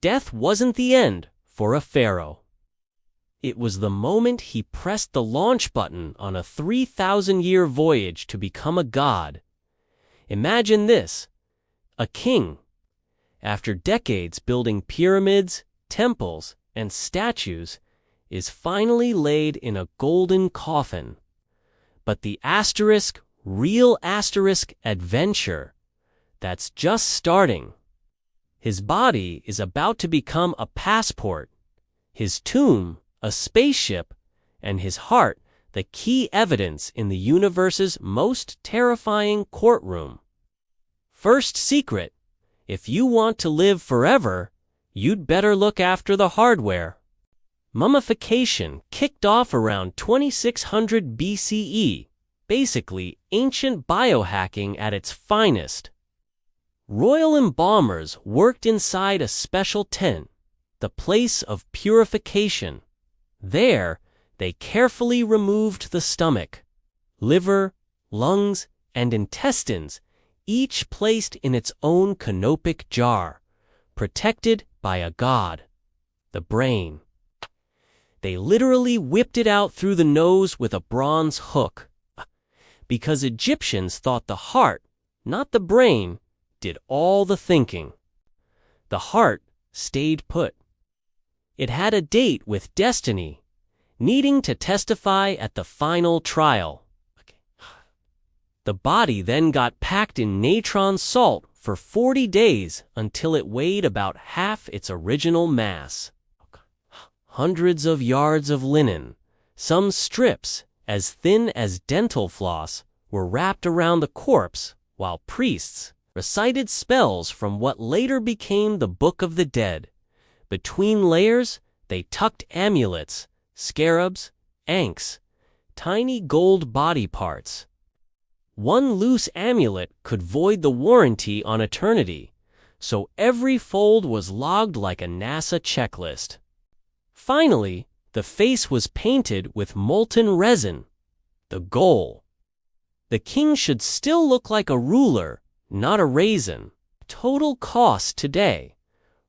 death wasn't the end for a pharaoh. It was the moment he pressed the launch button on a 3,000-year voyage to become a god. Imagine this: a king, after decades building pyramids, temples, and statues, is finally laid in a golden coffin. But the real adventure, that's just starting. His body is about to become a passport, his tomb a spaceship, and his heart the key evidence in the universe's most terrifying courtroom. First secret: if you want to live forever, you'd better look after the hardware. Mummification kicked off around 2600 BCE, basically ancient biohacking at its finest. Royal embalmers worked inside a special tent, the place of purification. There, they carefully removed the stomach, liver, lungs, and intestines, each placed in its own canopic jar, protected by a god. The brain. They literally whipped it out through the nose with a bronze hook, because Egyptians thought the heart, not the brain, did all the thinking. The heart stayed put. It had a date with destiny, needing to testify at the final trial. The body then got packed in natron salt for 40 days until it weighed about half its original mass. Hundreds of yards of linen, some strips as thin as dental floss, were wrapped around the corpse while priests recited spells from what later became the Book of the Dead. Between layers, they tucked amulets, scarabs, ankhs, tiny gold body parts. One loose amulet could void the warranty on eternity, so every fold was logged like a NASA checklist. Finally, the face was painted with molten resin, the goal. The king should still look like a ruler, not a raisin. Total cost today: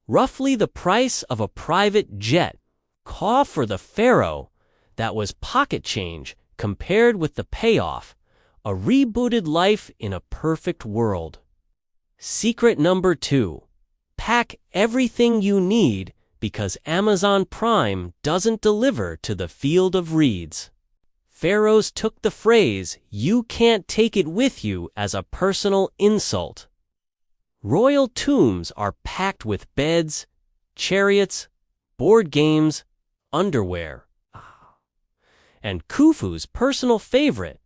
roughly the price of a private jet. Caw for the pharaoh, that was pocket change compared with the payoff, a rebooted life in a perfect world. Secret number 2: pack everything you need, because Amazon Prime doesn't deliver to the field of reeds. Pharaohs took the phrase, "you can't take it with you," as a personal insult. Royal tombs are packed with beds, chariots, board games, underwear. And Khufu's personal favorite,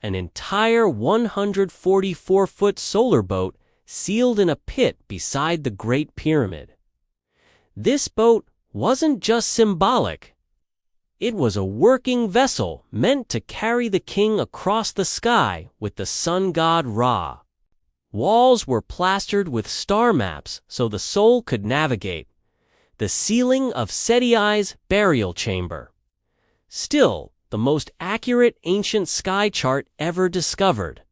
an entire 144-foot solar boat sealed in a pit beside the Great Pyramid. This boat wasn't just symbolic. It was a working vessel meant to carry the king across the sky with the sun god Ra. Walls were plastered with star maps so the soul could navigate. The ceiling of Setiai's burial chamber. Still, the most accurate ancient sky chart ever discovered.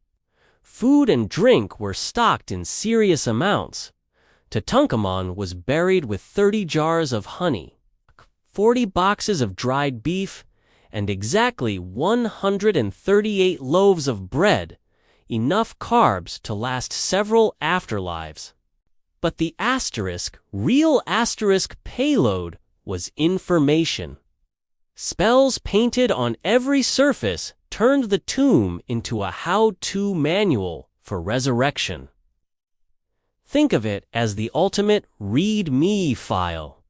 Food and drink were stocked in serious amounts. Tutankhamun was buried with 30 jars of honey, 40 boxes of dried beef, and exactly 138 loaves of bread, enough carbs to last several afterlives. But the real asterisk payload was information. Spells painted on every surface turned the tomb into a how-to manual for resurrection. Think of it as the ultimate read-me file.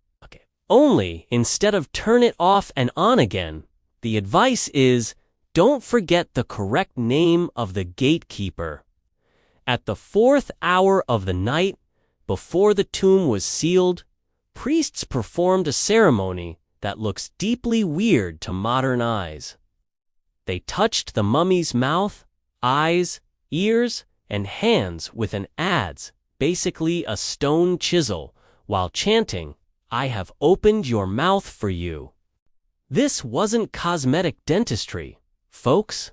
Only, instead of turn it off and on again, the advice is, don't forget the correct name of the gatekeeper. At the 4th hour of the night, before the tomb was sealed, priests performed a ceremony that looks deeply weird to modern eyes. They touched the mummy's mouth, eyes, ears, and hands with an adze, basically a stone chisel, while chanting, "I have opened your mouth for you." This wasn't cosmetic dentistry, folks.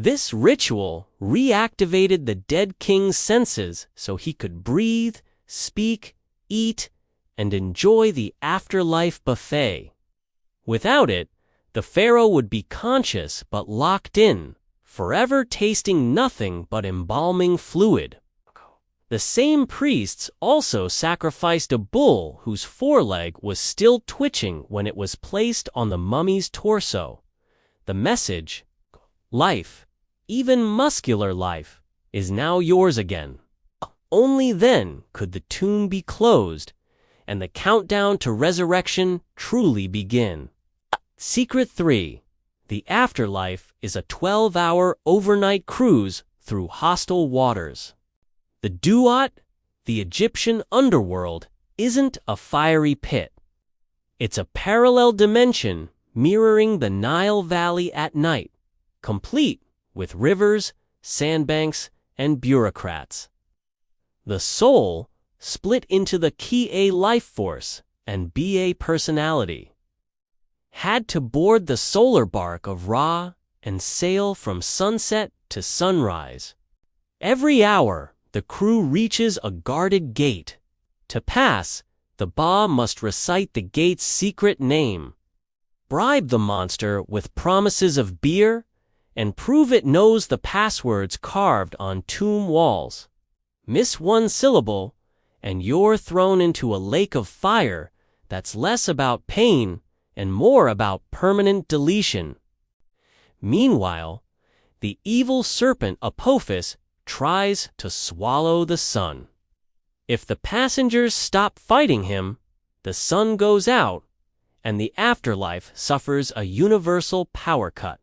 This ritual reactivated the dead king's senses so he could breathe, speak, eat, and enjoy the afterlife buffet. Without it, the pharaoh would be conscious but locked in, forever tasting nothing but embalming fluid. The same priests also sacrificed a bull whose foreleg was still twitching when it was placed on the mummy's torso. The message, life, even muscular life, is now yours again. Only then could the tomb be closed and the countdown to resurrection truly begin. Secret 3. The afterlife is a 12-hour overnight cruise through hostile waters. The Duat, the Egyptian underworld, isn't a fiery pit. It's a parallel dimension mirroring the Nile Valley at night, complete with rivers, sandbanks, and bureaucrats. The soul, split into the Ki-A life force and Ba personality, had to board the solar bark of Ra and sail from sunset to sunrise. Every hour, the crew reaches a guarded gate. To pass, the Ba must recite the gate's secret name, bribe the monster with promises of beer, and prove it knows the passwords carved on tomb walls. Miss one syllable, and you're thrown into a lake of fire that's less about pain and more about permanent deletion. Meanwhile, the evil serpent Apophis tries to swallow the sun. If the passengers stop fighting him, the sun goes out, and the afterlife suffers a universal power cut.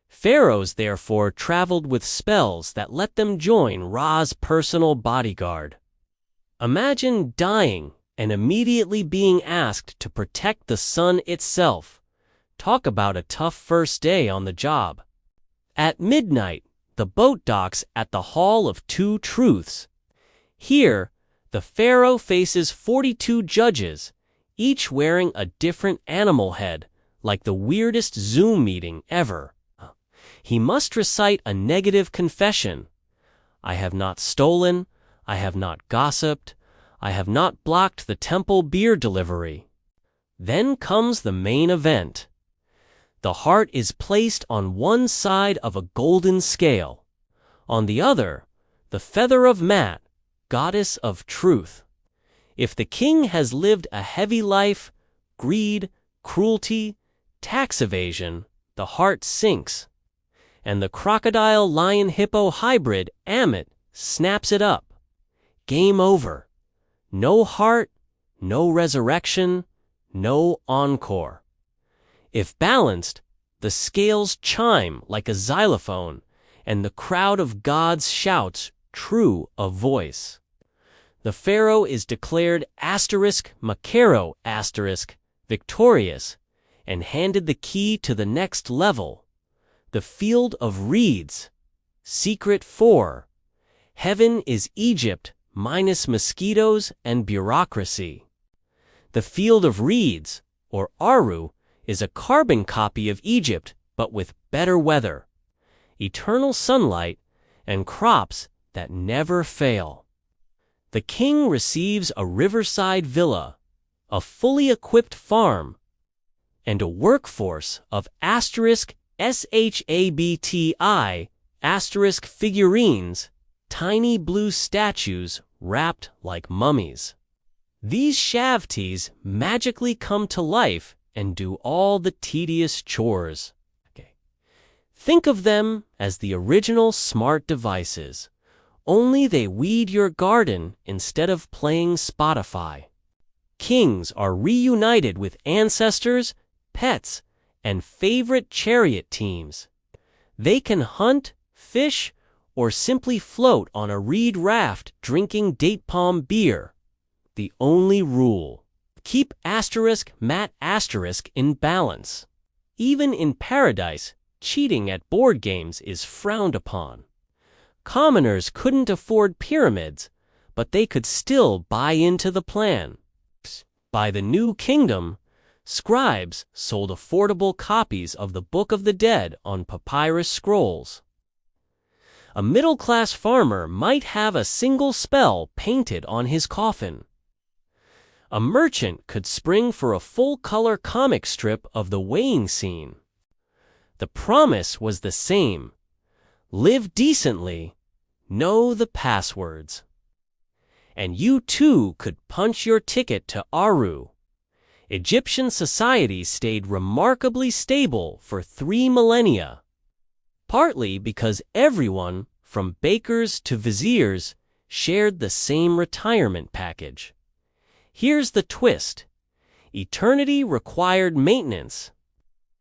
Pharaohs therefore traveled with spells that let them join Ra's personal bodyguard. Imagine dying and immediately being asked to protect the sun itself. Talk about a tough first day on the job. At midnight, the boat docks at the Hall of Two Truths. Here, the pharaoh faces 42 judges, each wearing a different animal head, like the weirdest Zoom meeting ever. He must recite a negative confession. I have not stolen, I have not gossiped, I have not blocked the temple beer delivery. Then comes the main event. The heart is placed on one side of a golden scale. On the other, the feather of Mat, goddess of truth. If the king has lived a heavy life, greed, cruelty, tax evasion, the heart sinks, and the crocodile-lion-hippo hybrid, Amit, snaps it up. Game over. No heart, no resurrection, no encore. If balanced, the scales chime like a xylophone, and the crowd of gods shouts true of voice. The pharaoh is declared *Makaro*, victorious, and handed the key to the next level. The field of reeds. Secret 4. Heaven is Egypt minus mosquitoes and bureaucracy. The field of reeds, or Aru, is a carbon copy of Egypt, but with better weather, eternal sunlight, and crops that never fail. The king receives a riverside villa, a fully equipped farm, and a workforce of *SHABTI* figurines, tiny blue statues wrapped like mummies. These shavtis magically come to life and do all the tedious chores. Think of them as the original smart devices, only they weed your garden instead of playing Spotify. Kings are reunited with ancestors, pets, and favorite chariot teams. They can hunt, fish, or simply float on a reed raft drinking date palm beer. The only rule: keep *Mat* in balance. Even in paradise, cheating at board games is frowned upon. Commoners couldn't afford pyramids, but they could still buy into the plan. By the New Kingdom, scribes sold affordable copies of the Book of the Dead on papyrus scrolls. A middle-class farmer might have a single spell painted on his coffin. A merchant could spring for a full-color comic strip of the weighing scene. The promise was the same: live decently, know the passwords. And you too could punch your ticket to Aru. Egyptian society stayed remarkably stable for 3 millennia, partly because everyone, from bakers to viziers, shared the same retirement package. Here's the twist: eternity required maintenance.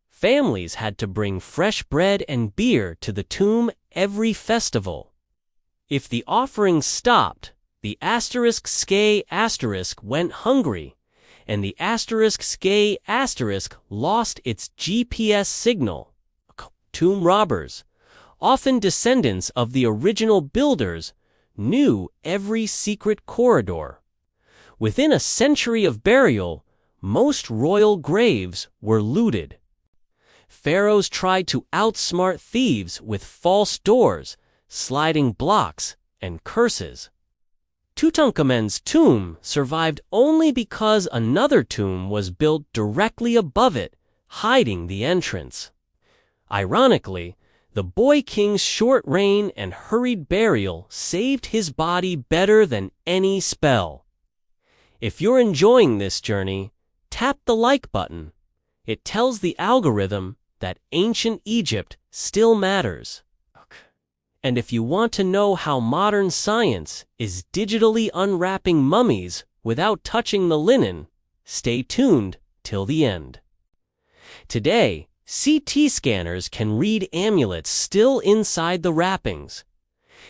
Families had to bring fresh bread and beer to the tomb every festival. If the offerings stopped, the **** went hungry, and the *** lost its GPS signal. Tomb robbers, often descendants of the original builders, knew every secret corridor. Within a century of burial, most royal graves were looted. Pharaohs tried to outsmart thieves with false doors, sliding blocks, and curses. Tutankhamun's tomb survived only because another tomb was built directly above it, hiding the entrance. Ironically, the boy king's short reign and hurried burial saved his body better than any spell. If you're enjoying this journey, tap the like button. It tells the algorithm that ancient Egypt still matters. And if you want to know how modern science is digitally unwrapping mummies without touching the linen, stay tuned till the end. Today, CT scanners can read amulets still inside the wrappings.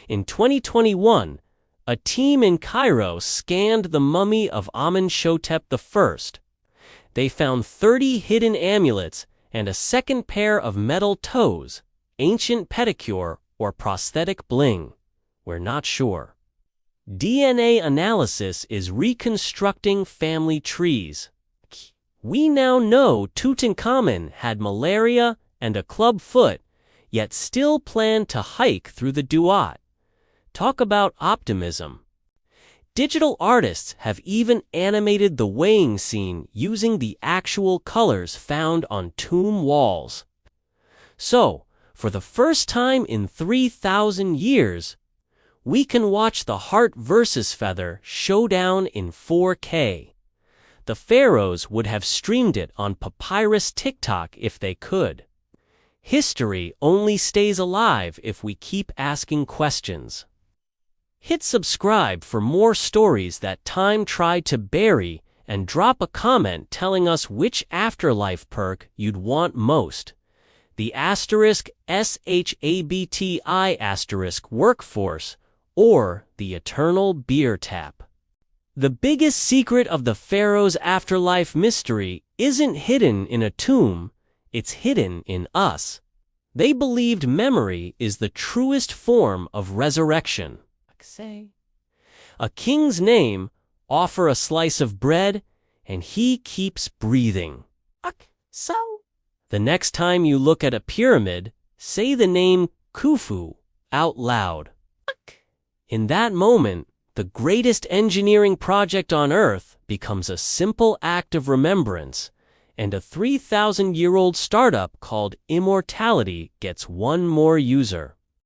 In 2021, a team in Cairo scanned the mummy of Amenhotep I. They found 30 hidden amulets and a second pair of metal toes, ancient pedicure or prosthetic bling. We're not sure. DNA analysis is reconstructing family trees. We now know Tutankhamun had malaria and a club foot, yet still planned to hike through the Duat. Talk about optimism. Digital artists have even animated the weighing scene using the actual colors found on tomb walls. So, for the first time in 3,000 years, we can watch the heart versus feather showdown in 4K. The pharaohs would have streamed it on Papyrus TikTok if they could. History only stays alive if we keep asking questions. Hit subscribe for more stories that time tried to bury, and drop a comment telling us which afterlife perk you'd want most: the **SHABTI* workforce or the eternal beer tap. The biggest secret of the pharaoh's afterlife mystery isn't hidden in a tomb, it's hidden in us. They believed memory is the truest form of resurrection. Say, a king's name, offer a slice of bread, and he keeps breathing. So? The next time you look at a pyramid, say the name Khufu out loud. In that moment, the greatest engineering project on Earth becomes a simple act of remembrance, and a 3,000-year-old startup called Immortality gets one more user.